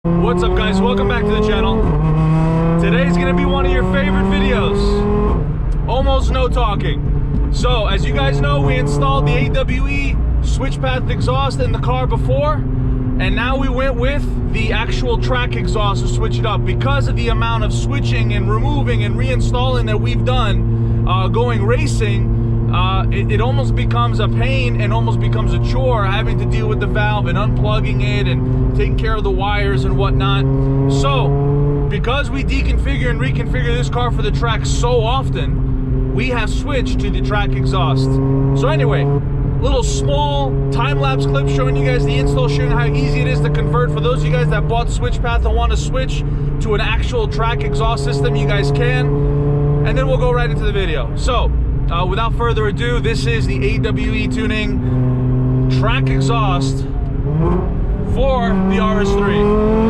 What's up, guys? Welcome back to the channel. Today's gonna be one of your favorite videos. Almost no talking. So, as you guys know, we installed the AWE switch path exhaust in the car before, and now we went with the actual track exhaust to switch it up. Because of the amount of switching and removing and reinstalling that we've done going racing, it almost becomes a pain and almost becomes a chore having to deal with the valve and unplugging it and taking care of the wires and whatnot. So, because we deconfigure and reconfigure this car for the track so often, we have switched to the track exhaust. So anyway, little small time-lapse clip showing you guys the install, showing how easy it is to convert. For those of you guys that bought the switch path and want to switch to an actual track exhaust system, you guys can. And then we'll go right into the video. So, without further ado, this is the AWE tuning track exhaust for the RS3.